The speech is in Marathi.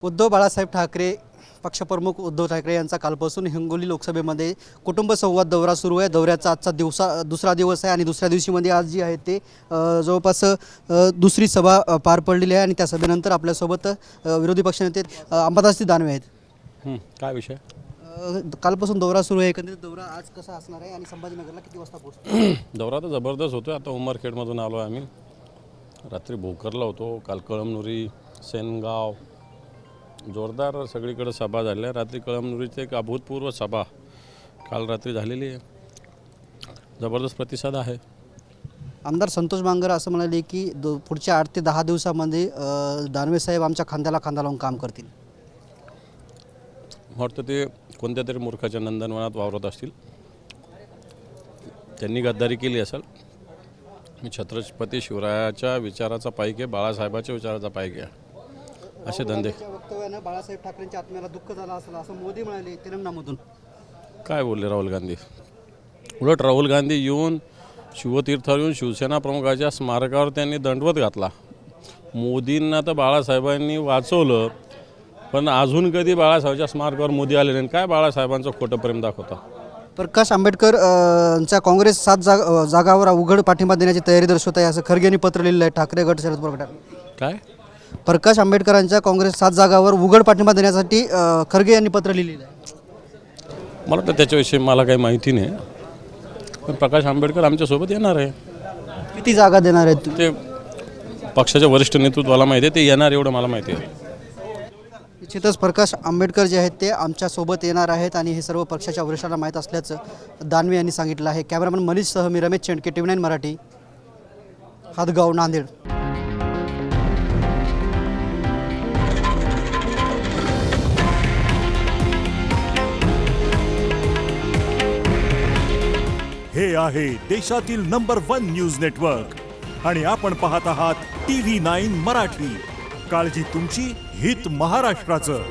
उद्धव बाळासाहेब ठाकरे पक्षप्रमुख उद्धव ठाकरे यांचा कालपासून हिंगोली लोकसभेमध्ये कुटुंब संवाद दौरा सुरू आहे। दौऱ्याचा आजचा दुसरा दिवस आहे आणि दुसऱ्या दिवशीमध्ये आज जी आहे ते जवळपास दुसरी सभा पार पडलेली आहे आणि त्या सभेनंतर आपल्यासोबत विरोधी पक्षनेते अंबादास दानवे आहेत। काय विषय? कालपासून दौरा सुरू आहे, एकंदरीत दौरा आज कसा असणार आहे आणि संभाजीनगरला किती वाजता पोहोचतो? दौरा तर जबरदस्त होतो। आता उमरखेडमधून आलो आम्ही, रात्री भोकरला होतो, काल कळमनुरी, सेनगाव, जोरदार सगळीकडे सभा झाल्या। रात्री कळमनुरीची एक अभूतपूर्व सभा काल रात्री झालेली आहे, जबरदस्त प्रतिसाद आहे। आमदार संतोष बांगर असं म्हणाले की पुढच्या 8 ते 10 दिवसामध्ये दानवे साहेब आमच्या खांद्याला खांदा लावून काम करतील। वाटतं ते कोणत्या तरी मूर्खाच्या नंदनवनात वावरत असतील, त्यांनी गद्दारी केली असेल। मी छत्रपती शिवरायाच्या विचाराचा पाईक आहे, बाळासाहेबाच्या विचाराचा पाईक आहे, असे धंदे। वक्तव्यानं बाळासाहेब ठाकरेंच्या आत्म्याला दुःख झालं असेल असं मोदी म्हणाले तेलंगणामधून। काय बोलले राहुल गांधी? उलट राहुल गांधी येऊन शिवतीर्थावर येऊन शिवसेना प्रमुखाच्या स्मारकावर त्यांनी दंडवत घातला। मोदींना तर बाळासाहेबांनी वाचवलं, पण अजून कधी बाळासाहेबांच्या स्मारकावर मोदी आले नाही। काय बाळासाहेबांचं खोटं प्रेम दाखवता? प्रकाश आंबेडकर च्या काँग्रेस 7 जागावर उघड पाठिंबा देण्याची तयारी दर्शवत आहे असं खरगे यांनी पत्र लिहिलं आहे ठाकरे गट शरद पवार गटाने। काय? प्रकाश आंबेडकरांच्या काँग्रेस 7 जागावर उघड पाठिंबा देण्यासाठी खरगे यांनी पत्र लिहिलेलं आहे। मला वाटतं त्याच्याविषयी मला काही माहिती नाही, पण प्रकाश आंबेडकर आमच्यासोबत येणार आहे। किती जागा देणार आहेत? ते पक्षाच्या वरिष्ठ नेतृत्वाला माहिती आहे, ते येणार एवढं मला माहिती आहे। निश्चितच प्रकाश आंबेडकर जे आहेत ते आमच्यासोबत येणार आहेत आणि हे सर्व पक्षाच्या वरिष्ठांना माहीत असल्याचं दानवे यांनी सांगितलं आहे। कॅमेरामन मनीषसह मी रमेश चेंडके, TV9 मराठी, हातगाव, नांदेड। हे आहे देशातील नंबर 1 न्यूज नेटवर्क आणि आपण पाहत आहात TV9 मराठी। काळजी तुमची, हित महाराष्ट्राचं।